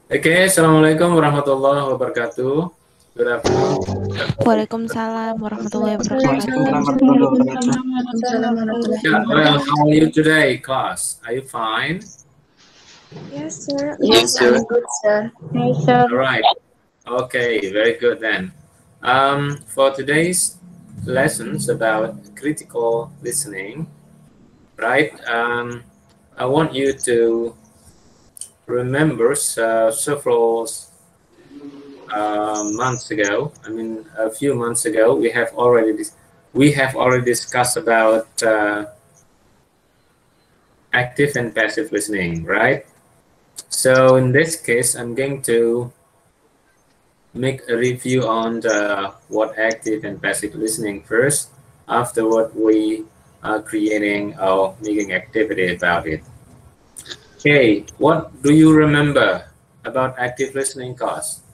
Okay, Assalamualaikum warahmatullahi wabarakatuh. Good afternoon. Waalaikumsalam warahmatullahi Waalaikumsalam wabarakatuh. warahmatullahi wabarakatuh. Yeah, well, how are you today, class? Are you fine? Yes, sir. Yes, sir. I'm good, sir. Yes, sir. All right. Okay, very good then. For today's lessons about critical listening, right? I want you to remember several months ago. I mean, a few months ago, we have already discussed about active and passive listening, right? So in this case, I'm going to make a review on what active and passive listening first. Afterward, we are creating or making activity about it. Okay, what do you remember about active listening, class?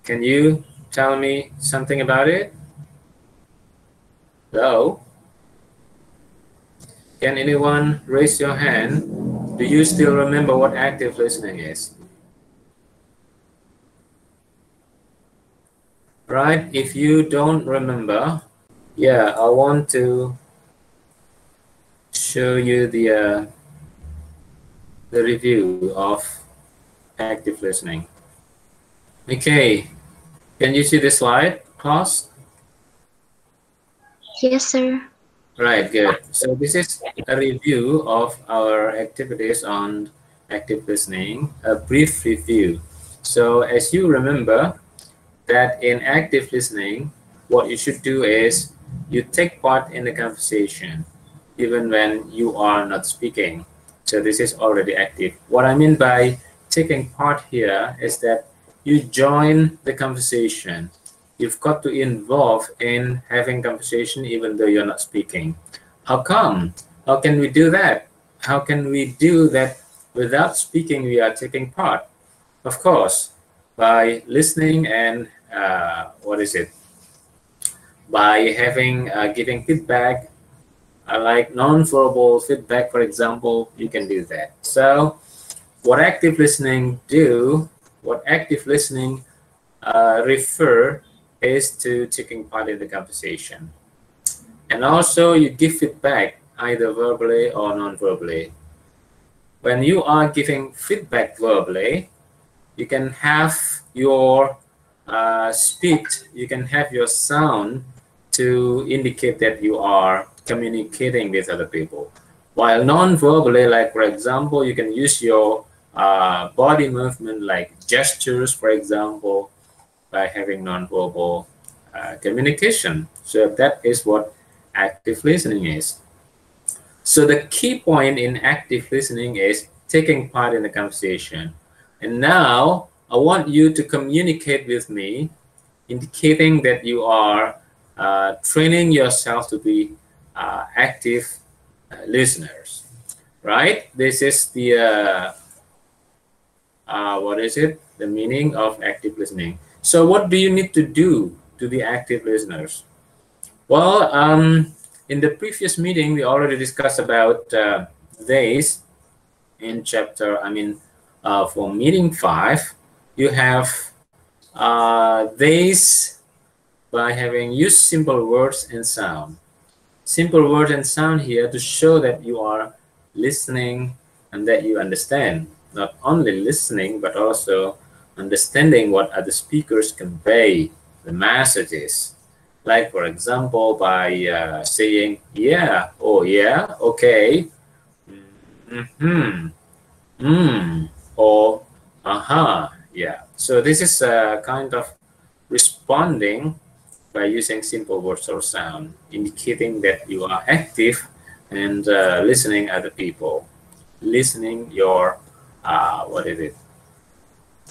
Can you tell me something about it? Hello? Can anyone raise your hand? Do you still remember what active listening is? Right, if you don't remember, yeah, I want to show you the review of active listening. Okay, can you see the slide, class? Yes, sir. Right, good. So this is a review of our activities on active listening, a brief review. So as you remember that in active listening, what you should do is you take part in the conversation even when you are not speaking. So this is already active. What I mean by taking part here is that you join the conversation. You've got to involve in having conversation even though you're not speaking. How come? How can we do that? How can we do that without speaking? We are taking part. Of course, by listening and by having giving feedback, like non-verbal feedback, for example, you can do that. So what active listening refer is to taking part in the conversation. And also you give feedback either verbally or non-verbally. When you are giving feedback verbally, you can have your speech, you can have your sound to indicate that you are communicating with other people. While non-verbally, like for example, you can use your body movement like gestures, for example, by having non-verbal communication. So that is what active listening is. So the key point in active listening is taking part in the conversation. And now I want you to communicate with me, indicating that you are training yourself to be active listeners, right? This is the the meaning of active listening. So what do you need to do to be active listeners? Well, in the previous meeting, we already discussed about this in for meeting 5, you have this by having used simple words and sound. Simple words and sound here to show that you are listening and that you understand. Not only listening, but also understanding what other speakers convey, the messages. Like, for example, by saying, yeah, oh yeah, okay, or aha, yeah. So this is a kind of responding by using simple words or sound, indicating that you are active and listening other people, listening your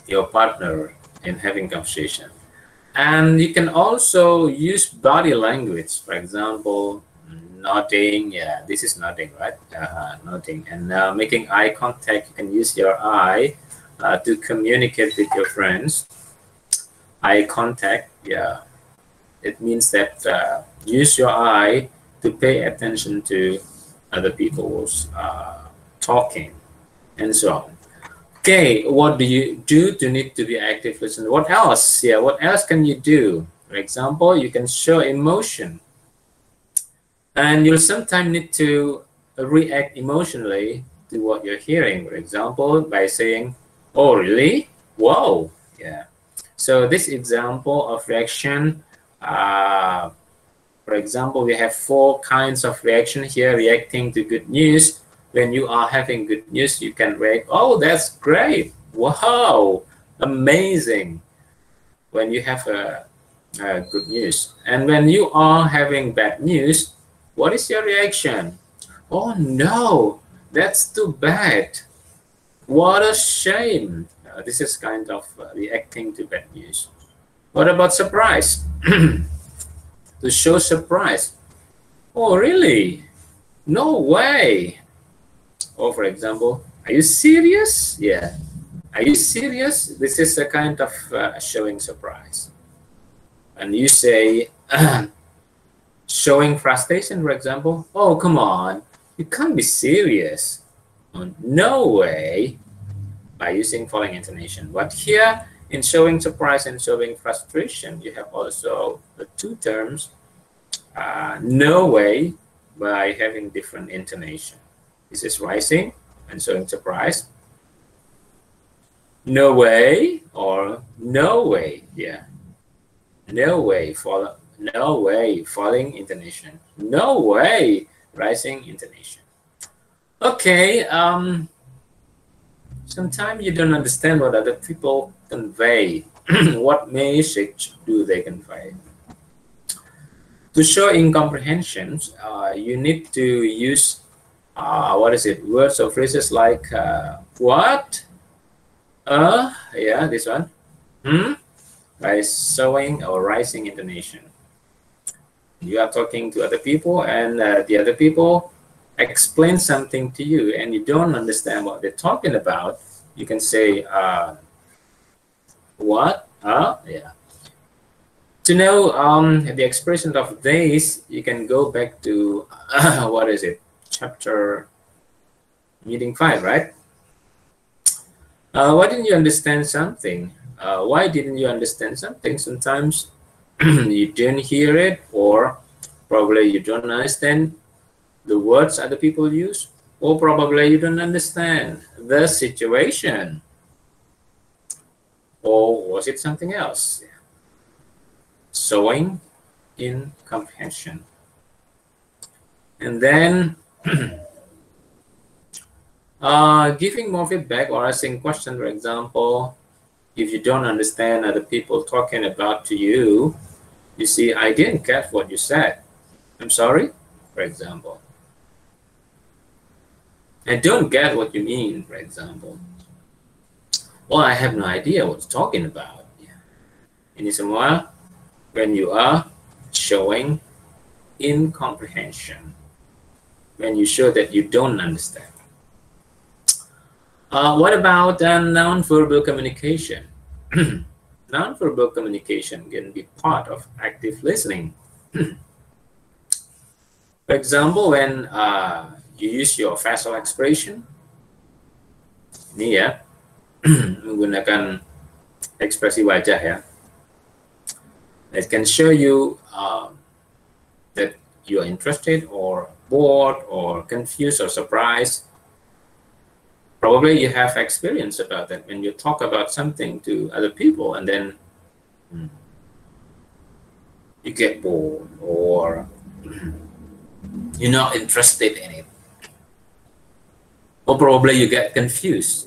your partner in having conversation. And you can also use body language, for example, nodding. Yeah, this is nodding, right? Nodding. And making eye contact. You can use your eye to communicate with your friends. Eye contact, yeah. It means that use your eye to pay attention to other people's talking and so on. Okay, what do you do to need to be active listener? What else? Yeah, what else can you do? For example, you can show emotion. And you'll sometimes need to react emotionally to what you're hearing. For example, by saying, oh, really? Whoa. Yeah. So this example of reaction, for example, we have 4 kinds of reaction here. Reacting to good news. When you are having good news, you can react, oh, that's great. Wow, amazing. When you have a good news. And when you are having bad news, what is your reaction? Oh no, that's too bad. What a shame. This is kind of reacting to bad news. What about surprise? To show surprise. Oh, really? No way. Or for example, are you serious? Yeah. Are you serious? This is a kind of showing surprise. And you say, showing frustration, for example, oh, come on, you can't be serious. Oh, no way, by using following intonation. But here, in showing surprise and showing frustration, you have also the 2 terms, no way, by having different intonation. This is rising and showing surprise. No way or no way, yeah. No way, no way, falling intonation. No way, rising intonation. Okay, sometimes you don't understand what other people convey. What message do they convey? To show incomprehensions, you need to use, words or phrases like, what? Yeah, this one. By showing or rising intonation. You are talking to other people and the other people explain something to you and you don't understand what they're talking about. You can say, what? Yeah. To know the expression of this, you can go back to, chapter meeting 5, right? Why didn't you understand something? Why didn't you understand something? Sometimes you didn't hear it, or probably you don't understand the words other people use, or probably you don't understand the situation. Or was it something else? Showing incomprehension. And then giving more feedback or asking questions, for example, if you don't understand other people talking about to you, you see, I didn't catch what you said. I'm sorry, for example. I don't get what you mean, for example. Well, I have no idea what you're talking about. Ini semua when you are showing incomprehension, when you show that you don't understand. What about non-verbal communication? Non-verbal communication can be part of active listening. For example, when you use your facial expression, ini ya, menggunakan ekspresi wajah ya, it can show you that you are interested or bored or confused or surprised. Probably you have experience about that when you talk about something to other people and then you get bored or you're not interested in it. Or probably you get confused.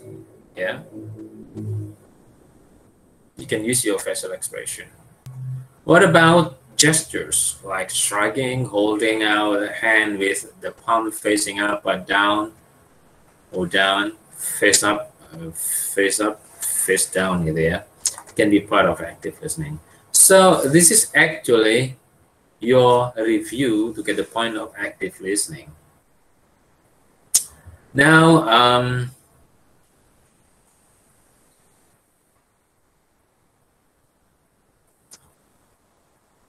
Yeah. You can use your facial expression. What about gestures like shrugging, holding out a hand with the palm facing up or down, face up, face down there? Can be part of active listening. So this is actually your review to get the point of active listening. Now,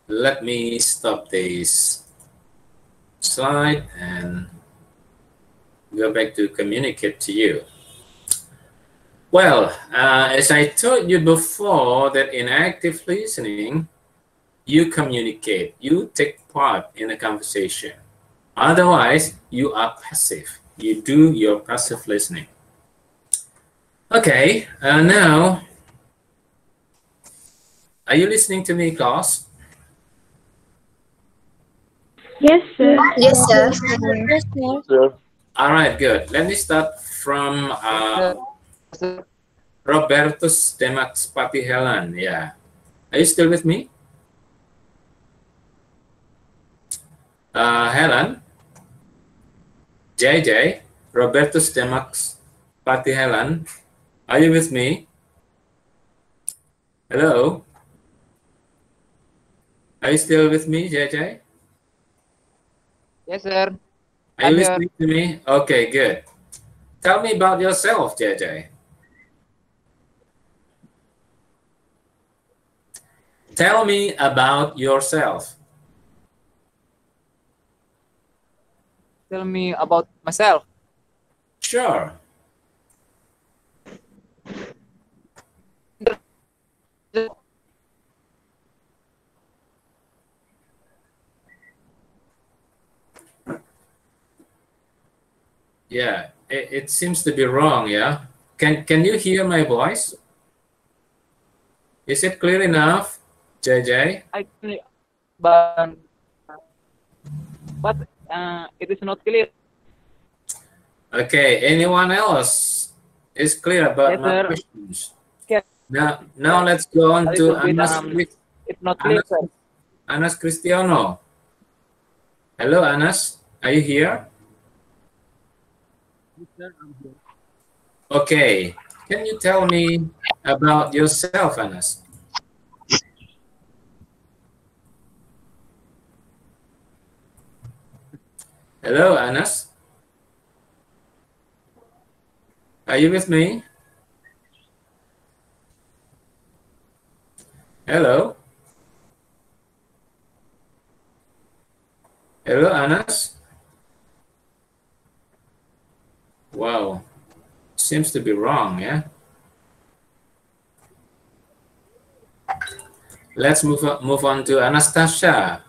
let me stop this slide and go back to communicate to you. Well, as I told you before, that in active listening, you communicate, you take part in a conversation. Otherwise, you are passive. You do your passive listening. Okay, now, are you listening to me, class? Yes, sir. Yes, sir. Yes, sir. All right, good. Let me start from Robertus Demax Patihelan. Yeah. Are you still with me? Helen? JJ? Robertus Demax Patihelan? Are you with me? Hello? Are you still with me, JJ? Yes, sir. Are you listening to me? Okay, good. Tell me about yourself, JJ. Tell me about yourself. Tell me about myself. Sure. Yeah, it seems to be wrong, yeah? Can you hear my voice? Is it clear enough, JJ? I can, but it is not clear. Okay, anyone else is clear about Yes, my sir. questions? Okay. Now let's go on to It's not clear, sir. Anas Cristiano. Hello, Anas. Are you here? Yes, sir, I'm here. Okay. Can you tell me about yourself, Anas? Hello, Anas. Are you with me? Hello? Hello, Anas? Wow. Seems to be wrong, yeah? Let's move on to Anastasia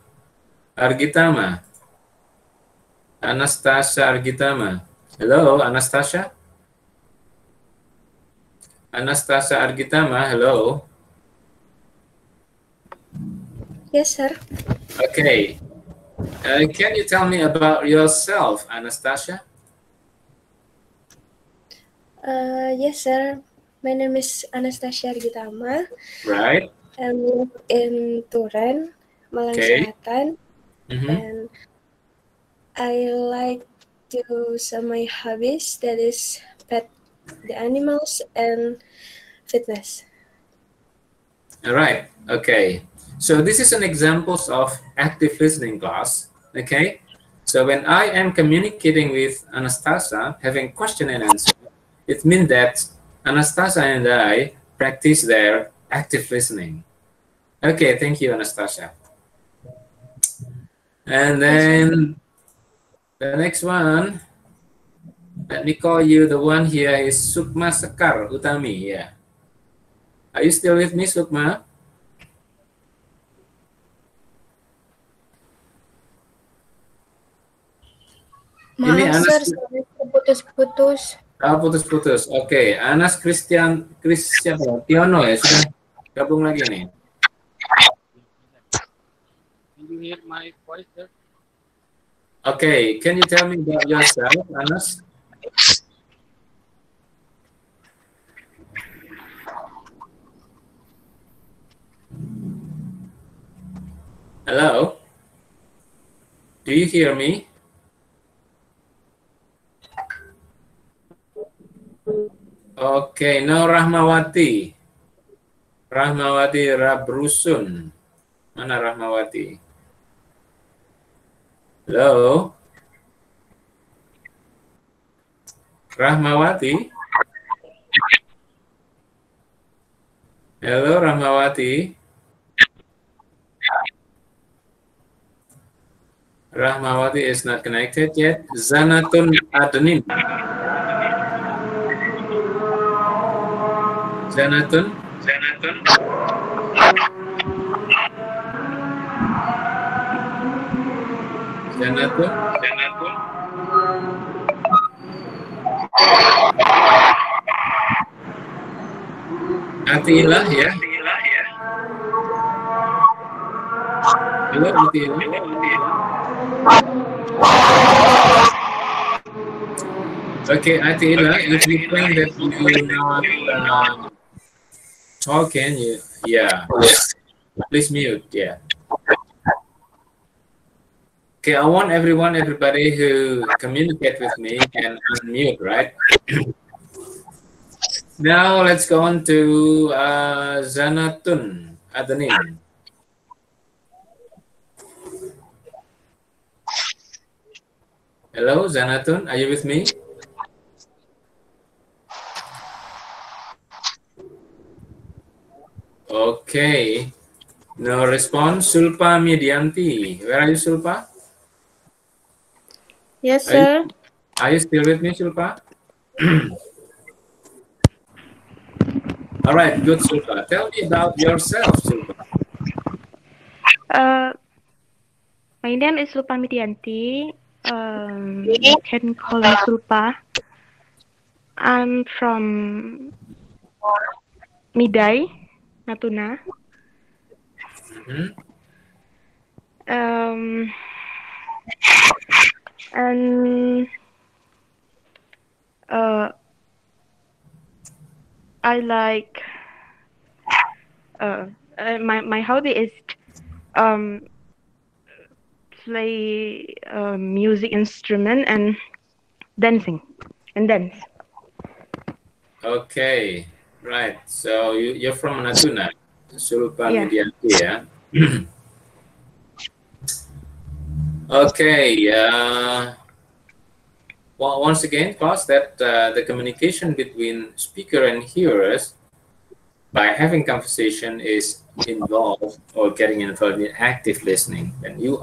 Argitama. Anastasia Argitama. Hello, Anastasia? Anastasia Argitama, hello? Yes, sir. Okay. Can you tell me about yourself, Anastasia? Yes, sir. My name is Anastasia Argitama. Right. I live in Turen, Malang Selatan, and I like to some my hobbies, that is pet the animals and fitness. All right. Okay. So this is an example of active listening class. Okay. So when I am communicating with Anastasia, having question and answer, it means that Anastasia and I practice their active listening. Okay. Thank you, Anastasia. And then the next one, let me call you, the one here is Sukma Sekar Utami. Yeah. Are you still with me, Sukma? Maaf, sir, putus-putus. Ah, putus-putus. Oke, Anas Christian, siapa? Tiono ya, sudah gabung lagi nih. Can you hear my voice, sir? Okay, can you tell me about yourself, Anas? Hello? Do you hear me? Okay, now Rahmawati. Rahmawati Rabrusun. Mana Rahmawati? Hello? Rahmawati? Hello, Rahmawati? Rahmawati is not connected yet. Zanatun Adnin. Zanatun? Zanatun? Atilah ya. Halo Atilah. Okay, Atilah, if you think that you're not talking, yeah, please mute, yeah. Okay, I want everybody who communicate with me can unmute, right? Now let's go on to Zanatun Adanin. Hello, Zanatun, are you with me? Okay, no response. Sulpa Medianti, where are you, Sulpa? Yes, sir. Are you still with me, Sulpa? All right, good, Sulpa. Tell me about yourself, Sulpa. My name is Sulpa Midianti. You can call me Sulpa. I'm from Midai, Natuna. And I like my hobby is play music instrument and dancing and dance. Okay, right. So you're from Natuna, Sulpa Yeah. Medianti, yeah? Okay. Well, once again, class, that the communication between speaker and hearers by having conversation is involved or getting involved in active listening. When you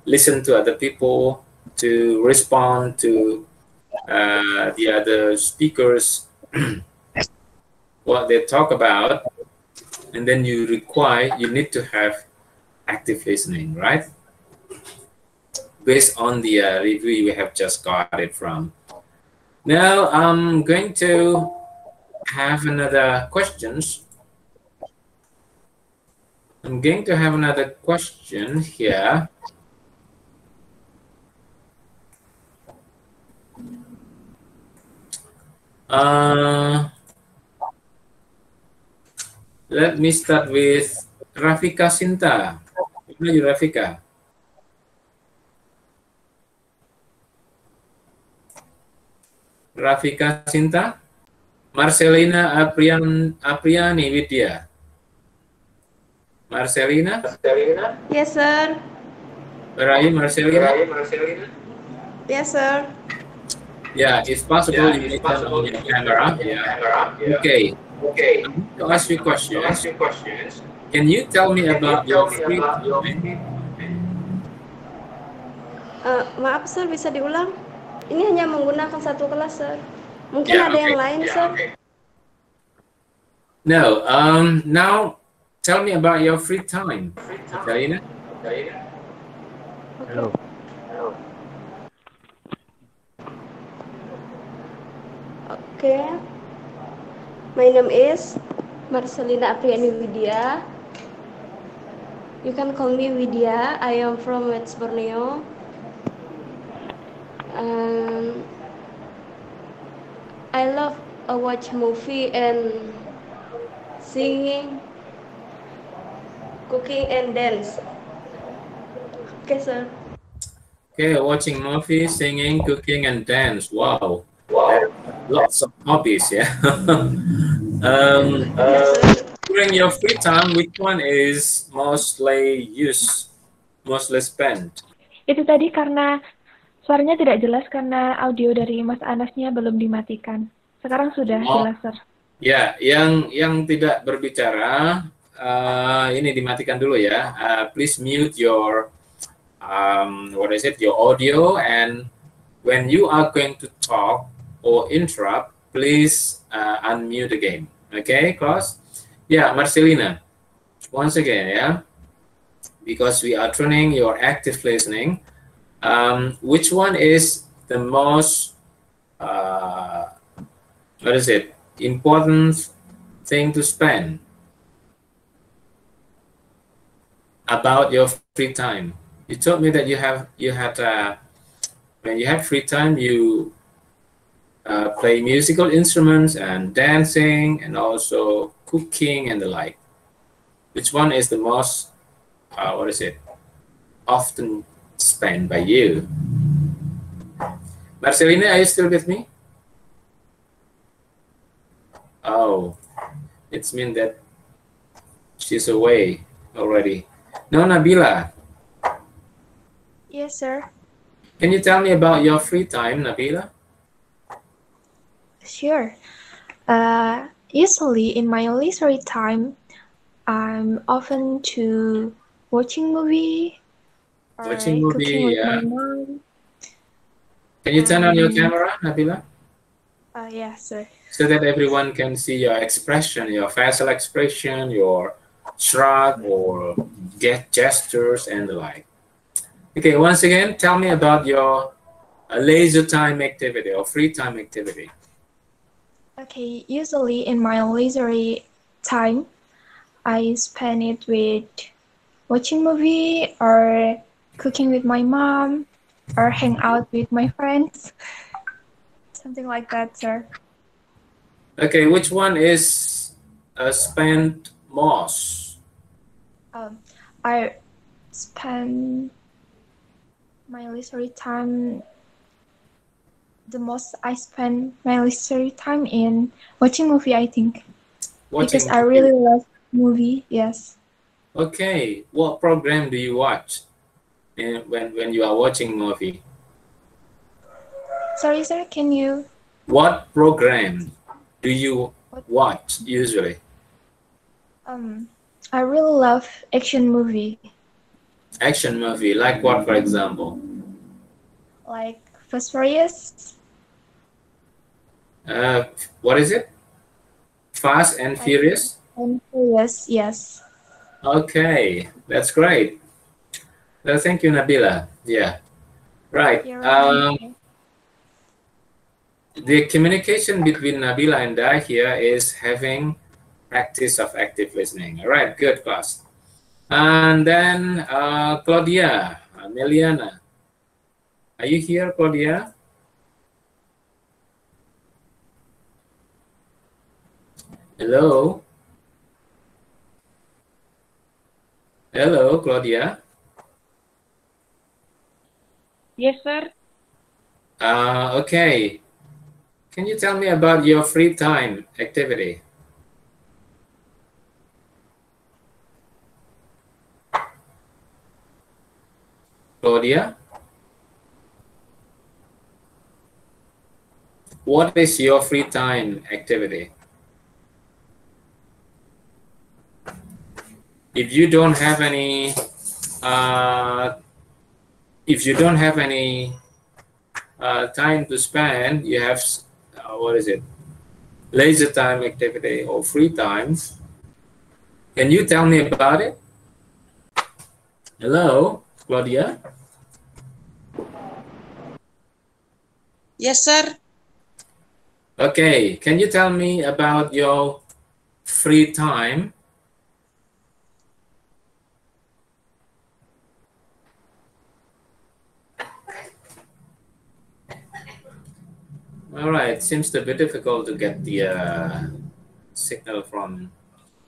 listen to other people, to respond to the other speakers, what they talk about, and then you need to have active listening, right? Based on the review we have just got it from. Now I'm going to have another questions. I'm going to have another question here. Let me start with Rafika Sinta. Where are you, Rafika? Rafika Sinta? Marcelina Apriani Widya. Marcelina? Yes, sir. Where are you, Marcelina? Yes, sir. Yeah, it's possible you need to turn on your camera. Yeah. Okay. To ask you questions. Can you tell me about your free time? Maaf, sir, bisa diulang? Ini hanya menggunakan satu kelas, sir. Mungkin Yeah, ada okay. yang lain, sir. No. Now tell me about your free time, Marcelina. Hello. Okay. My name is Marcelina Apriani Widya. You can call me Widya. I am from West Borneo. I love watch movie and singing, cooking and dance. Okay, sir. Okay, watching movies, singing, cooking, and dance. Wow. Lots of hobbies, yeah. Yes, sir. During your free time, which one is mostly spent? Itu tadi karena suaranya tidak jelas karena audio dari Mas Anasnya belum dimatikan. Sekarang sudah jelas, Sir. Ya, yang tidak berbicara ini dimatikan dulu ya. Please mute your your audio, and when you are going to talk or interrupt, please unmute again. Okay, class? Yeah, Marcelina, once again, yeah, because we are training your active listening. Which one is the most, what is it, important thing to spend about your free time? You told me that when you have free time, you play musical instruments and dancing and also cooking and the like. Which one is the most, what is it, often spent by you? Marcelina, are you still with me? Oh, it's mean that she's away already. No, Nabila, Yes, sir. can you tell me about your free time, Nabila? Sure. Usually in my leisure time, I'm often to watching movie or Watching cooking movie, with my yeah. mom. Can you turn on your camera, Nabila? Yeah, sir. So that everyone can see your expression, your facial expression, your shrug or gestures and the like. Okay, once again, tell me about your leisure time activity or free time activity. Okay, usually in my leisure time, I spend it with watching movie or cooking with my mom or hang out with my friends. Something like that, sir. Okay, which one is spent most? I spend my leisure time the most. I spend my leisure time in watching movie, I think, Watching because I movie. really love movie. Yes. Okay, what program do you watch when you are watching movie? Sorry, sir. Can you? What program do you watch usually? I really love action movie, Action movie, like what, for example? like Fast Furious. What is it? Fast and Furious? And Furious, yes. Okay, that's great. Thank you, Nabila. Yeah, right. You're welcome. The communication between Nabila and I here is having practice of active listening. All right, good, class. And then Claudia, Meliana. Are you here, Claudia? Hello? Hello, Claudia. Yes, sir. Okay. Can you tell me about your free time activity? Claudia? What is your free time activity? If you don't have any time to spend, you have what is it? Leisure time activity or free time. Can you tell me about it? Hello, Claudia? Yes, sir. Okay, can you tell me about your free time? All right, seems to be difficult to get the signal from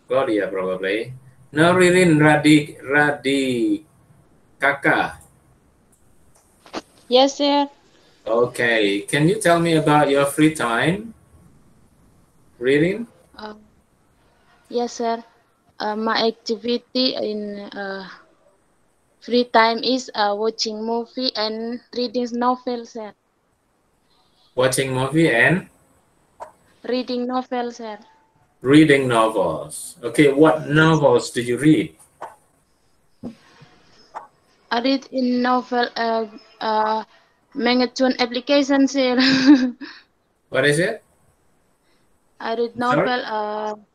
Claudia probably. No, Ririn Radi Kaka. Yes, sir. Okay, can you tell me about your free time, Ririn? Yes, sir. My activity in free time is watching movie and reading novels, sir. Watching movie and Reading novels, sir. reading novels. Okay, what novels do you read? I read in novel Mangatune application, sir. What is it? I read Sorry? novel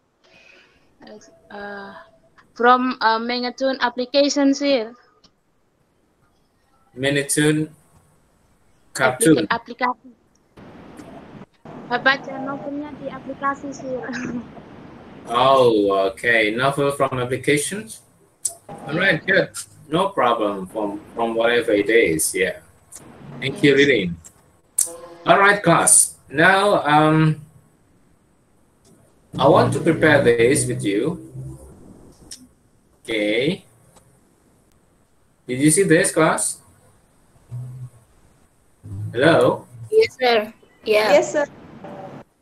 from Megatune application, sir. Minitune cartoon. Aplikasi. Baca novelnya di aplikasi, sir. Oh, okay. Novel from applications. All right, good. No problem from whatever it is. Yeah. Thank you, Ririn. All right, class. Now, I want to prepare this with you. Okay. Did you see this, class? Hello? Yes, sir. Yeah. Yes, sir.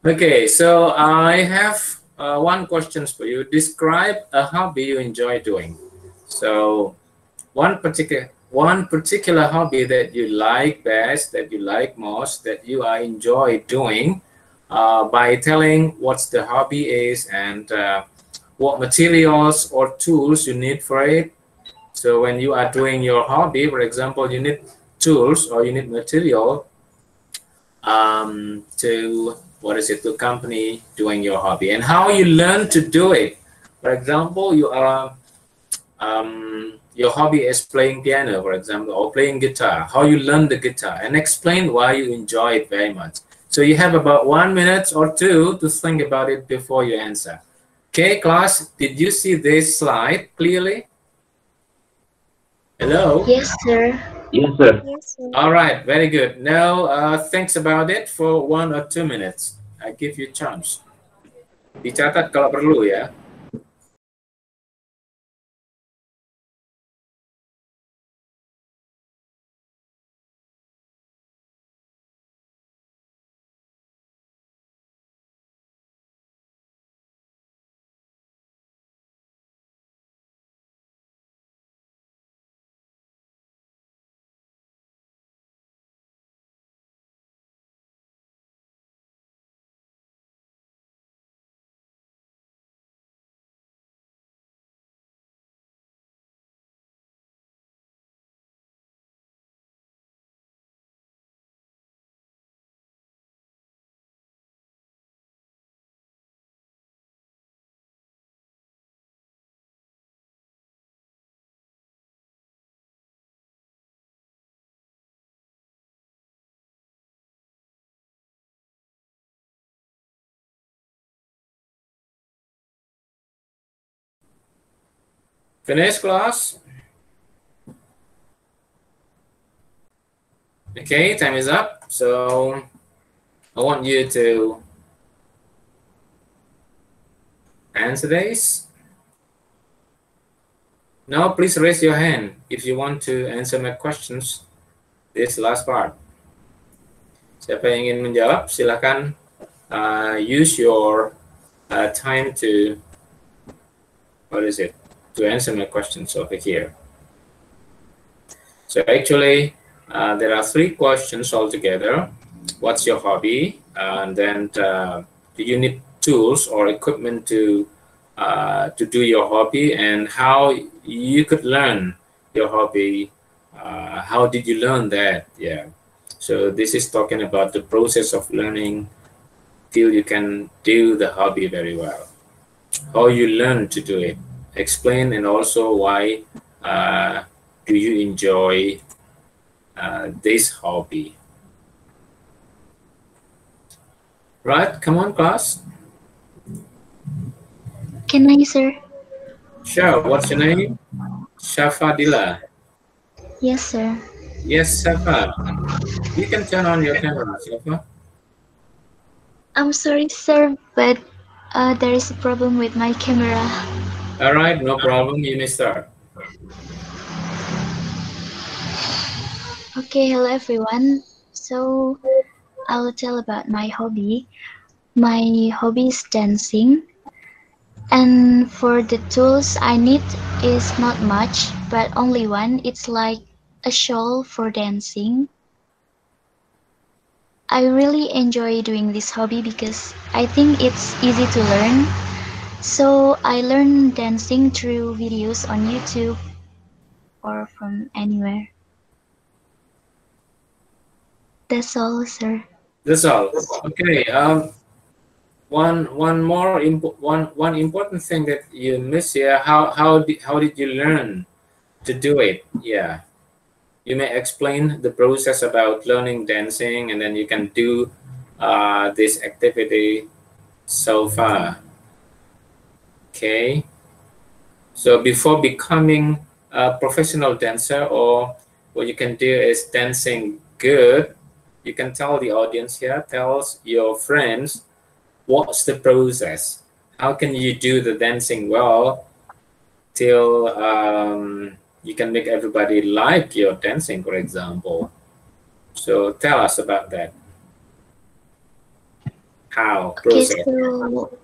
Okay, so I have one question for you. Describe a hobby you enjoy doing. So one particular hobby that you like best, that you like most, that you enjoy doing, by telling what the hobby is and what materials or tools you need for it. So when you are doing your hobby, for example, you need tools or you need material to accompany doing your hobby, and how you learn to do it. For example, you are your hobby is playing piano, for example, or playing guitar. How you learn the guitar, and explain why you enjoy it very much. So you have about 1 minute or 2 to think about it before you answer. Okay, class, did you see this slide clearly? Hello? Yes, sir. Yes, sir. Yes, sir. All right, very good. Now, think about it for 1 or 2 minutes. I give you a chance. Dicatat kalau perlu ya. Finish, class? Okay, time is up. So I want you to answer this. Now, please raise your hand if you want to answer my questions. This last part. Siapa yang ingin menjawab, silakan use your time to answer my questions over here. So actually, there are 3 questions altogether. What's your hobby? And then, do you need tools or equipment to do your hobby? And how you could learn your hobby? How did you learn that? Yeah. So this is talking about the process of learning till you can do the hobby very well. How you learn to do it. Explain, and also why do you enjoy this hobby. Right, come on, class. Can I, sir? Sure, what's your name? Shafadila. Yes, sir. Yes, Shafa. You can turn on your camera, Shafa. I'm sorry, sir, but there is a problem with my camera. All right, no problem. You may start. Okay, hello everyone. So I will tell about my hobby. My hobby is dancing. And for the tools I need is not much, but only one. It's like a shawl for dancing. I really enjoy doing this hobby because I think it's easy to learn. So I learn dancing through videos on YouTube or from anywhere. That's all, sir. That's all. Okay. one important thing that you miss here. How did you learn to do it? Yeah, you may explain the process about learning dancing, and then you can do this activity so far. Okay, so before becoming a professional dancer, or what you can do is dancing good, you can tell the audience here, tells your friends, what's the process? How can you do the dancing well till you can make everybody like your dancing, for example? So tell us about that. How process? Okay,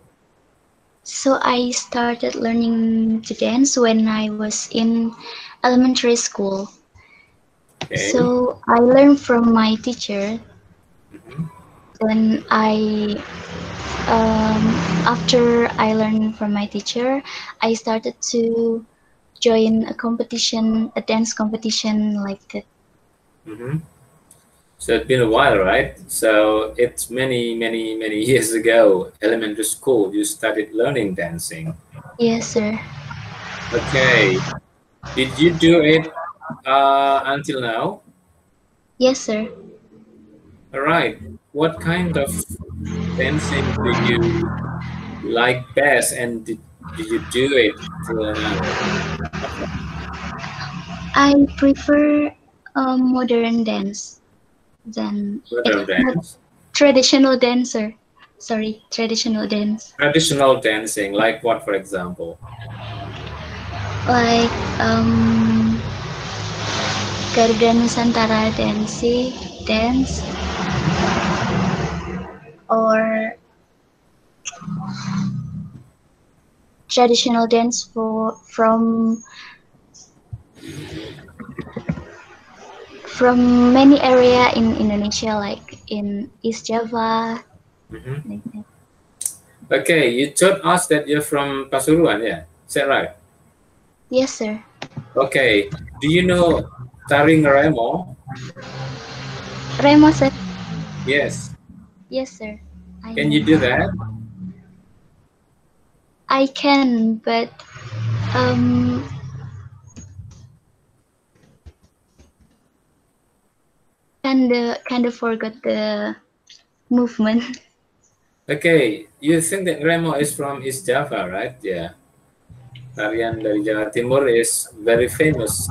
so I started learning to dance when I was in elementary school. Okay. So I learned from my teacher. When after I learned from my teacher, I started to join a competition, a dance competition like that. So it's been a while, right? So it's many years ago, elementary school, you started learning dancing. Yes, sir. Okay. Did you do it until now? Yes, sir. All right. What kind of dancing do you like best, and did you do it till now? I prefer modern dance than Modern dance. Traditional dancer. Sorry, traditional dance. Traditional dancing, like what, for example? Like Garuda Nusantara dance, or traditional dance from many area in Indonesia, like in East Java. Like that. Okay, you told us that you're from Pasuruan, yeah? Is that right? Yes, sir. Okay. Do you know Taring Remo? Remo, sir. Yes. Yes, sir. Can you do that? I can, but kind of forgot the movement. Okay, you think that Remo is from East Java, right? Yeah. Tarian dari Jawa Timur is very famous.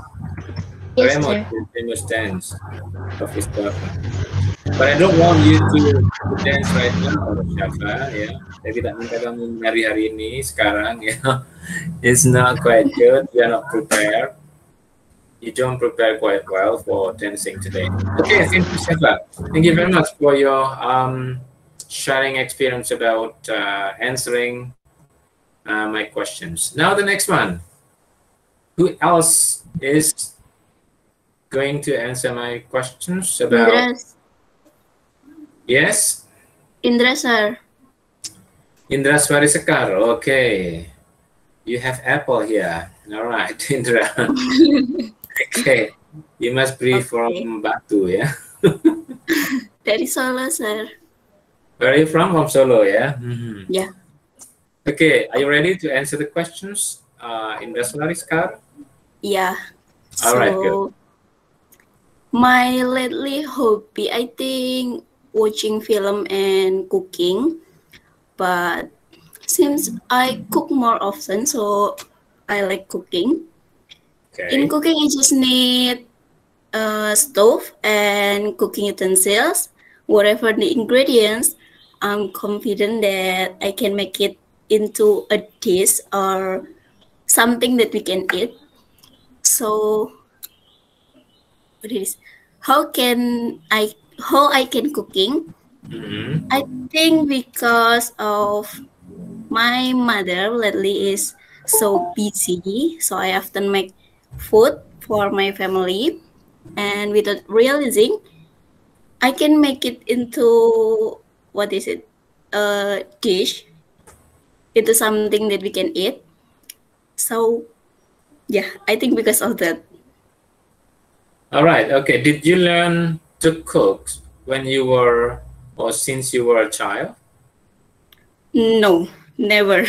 Yes, Remo sir. is a famous dance of East Java. But I don't want you to dance right now, Shafa, ya. Saya tidak minta kamu menari hari ini, sekarang, ya. It's not quite good. You are not prepared. You don't prepare quite well for dancing today. Okay, thank you, Shafa. Thank you very much for your sharing experience about answering my questions. Now the next one. Who else is going to answer my questions about? Indra. Yes? Indra, sir. Indra Swarisekar. Okay. You have Apple here. All right, Indra. Okay. You must be from Batu, yeah? Dari Solo, sir. Where are you from? From Solo, yeah? Yeah. Okay. Are you ready to answer the questions, Indra Swarisekar? Yeah. All right, good. My lately hobby, I think, watching film and cooking, but since I cook more often, so I like cooking. Okay. In cooking, I just need a stove and cooking utensils. Whatever the ingredients, I'm confident that I can make it into a dish or something that we can eat. So, what is how I can cooking? I think because of my mother lately is so busy, so I often make food for my family, and without realizing, I can make it into a dish, into something that we can eat. So, yeah, I think because of that. All right. Okay. Did you learn to cook when you were, or since you were a child? No, never.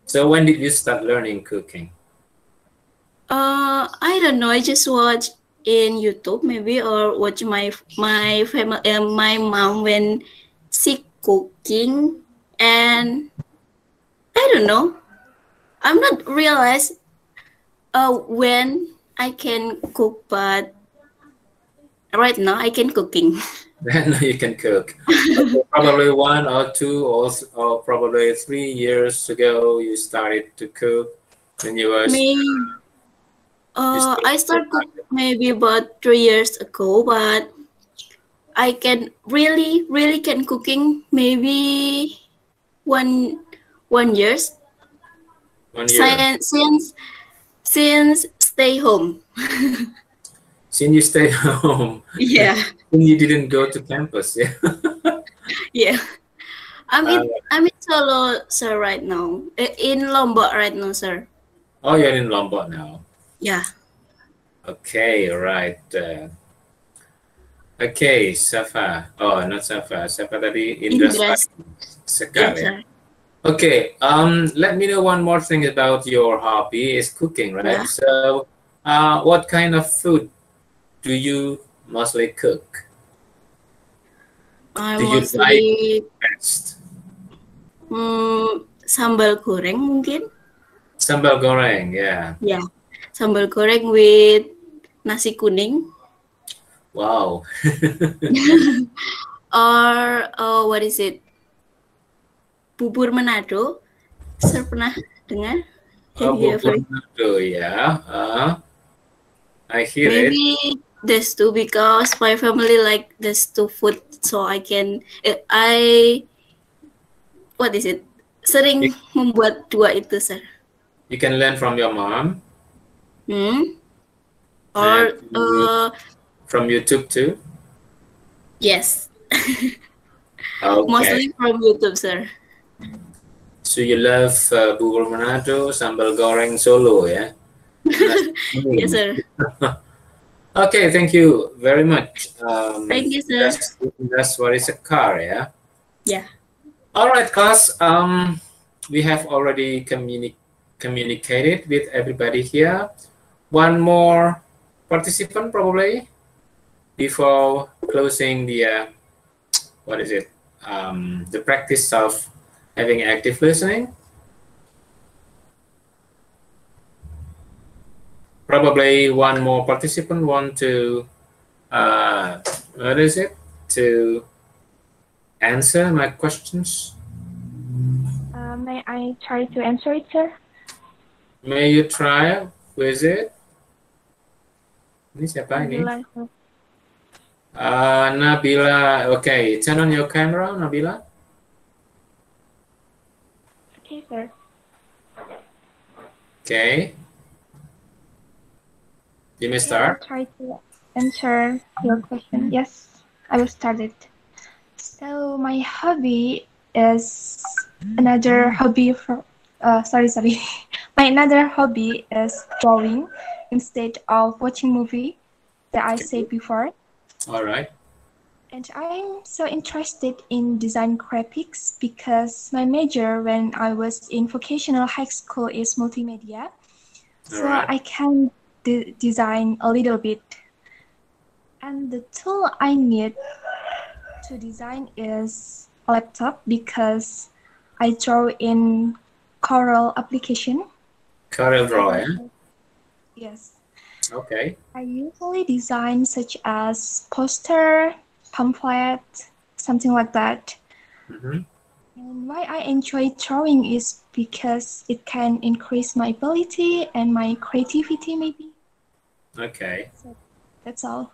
So when did you start learning cooking? I don't know. I just watch in YouTube maybe, or watch my family, my mom when she cooking, and I don't know. I'm not realize when I can cook, but right now I can cooking. Then you can cook. Okay, probably 1 or 2 or probably 3 years ago you started to cook when you were. Maybe I started cook maybe about 3 years ago, but I can really can cooking maybe one years. 1 year. Since stay home. Since you stay home. Yeah. And you didn't go to campus, yeah. Yeah. I'm in Solo, sir, right now. In Lombok right now, sir. Oh, you're in Lombok now. Yeah. Okay, right. Okay, Safa. Oh, not Safa. Safa tadi Indra Sekar, ya. Okay, let me know one more thing about your hobby is cooking, right? Yeah. So, what kind of food do you mostly cook? I Do you mostly like best? Sambal goreng mungkin. Sambal goreng, yeah. Yeah, sambal goreng with nasi kuning. Wow. Or what is it? Bubur Manado. Sir pernah dengar? Oh, bubur Manado, yeah. I hear it. Maybe there's two because my family like there's two food, so I can what is it? Sering membuat dua itu, sir. You can learn from your mom. Or from YouTube too? Yes. Okay. Mostly from YouTube, sir. So you love bubur Manado, sambal goreng Solo, yeah? Yes, sir. Okay, thank you very much. Thank you, sir. That's what is a car, yeah? Yeah. All right, class. We have already communicated with everybody here. One more participant probably before closing the what is it? The practice of having active listening. Probably one more participant want to what is it? To answer my questions. May I try to answer it, sir? May you try? Who is it? Ini siapa ini? Nabila. Okay, turn on your camera, Nabila. Okay, sir. Okay. You may start. I'll try to answer your question. Yes, I will start it. So my hobby is another hobby for sorry. My another hobby is drawing instead of watching movie that I said before. All right. And I'm so interested in design graphics because my major when I was in vocational high school is multimedia. So right. I can design a little bit. And the tool I need to design is a laptop because I draw in Corel application. Corel Draw, yeah? Yes. Okay. I usually design such as poster, pamphlet, something like that. Mm-hmm. And why I enjoy drawing is because it can increase my ability and my creativity maybe. Okay. So that's all.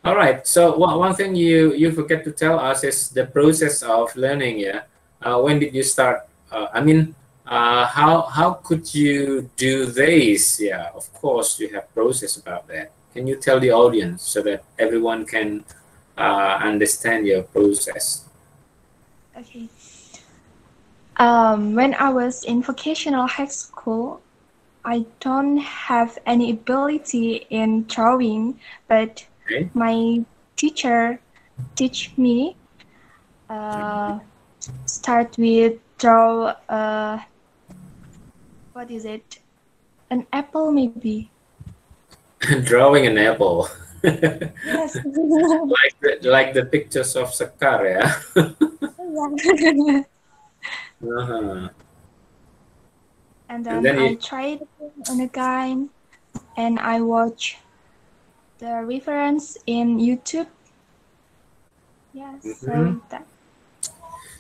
All right. So one thing you forget to tell us is the process of learning. Yeah. When did you start? How could you do this? Yeah. Of course, you have process about that. Can you tell the audience so that everyone can understand your process? Okay. When I was in vocational high school, I don't have any ability in drawing, but Okay. my teacher teach me start with draw what is it? An apple maybe. Drawing an apple. Yes. like the pictures of Sekar, yeah? Yeah. Uh-huh. And And then then I tried it on again, and I watch the reference in YouTube. Yes, so that.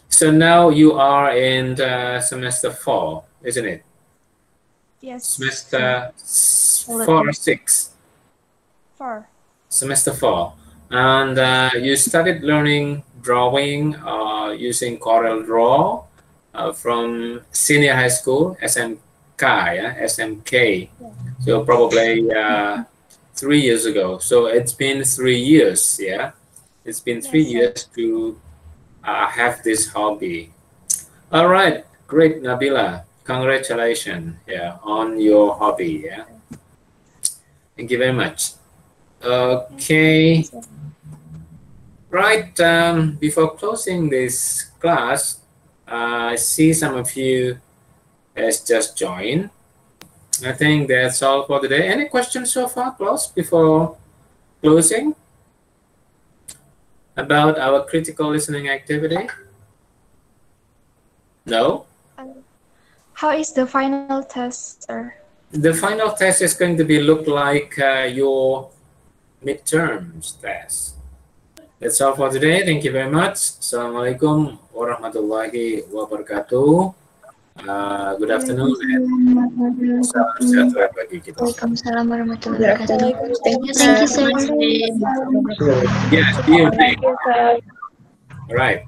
So now you are in semester 4, isn't it? Yes. Semester 4 or 6? 4. Semester 4. And you started learning drawing using Corel Draw from senior high school, SMK, yeah? SMK. Yeah. So probably 3 years ago. So it's been 3 years, yeah? It's been 3 Yes, sir. years to have this hobby. All right, great, Nabila. Congratulations, yeah, on your hobby, yeah. Thank you very much. Okay. Right, before closing this class, I see some of you has just joined. I think that's all for today. Any questions so far, Klaus, before closing about our critical listening activity? No? How is the final test, sir? The final test is going to be look like your midterms test. That's all for today. Thank you very much. Assalamualaikum warahmatullahi wabarakatuh. Good afternoon and salam sejahtera bagi kita. Waalaikumsalam warahmatullahi wabarakatuh. Thank you, sir. Yeah, see you next. All right.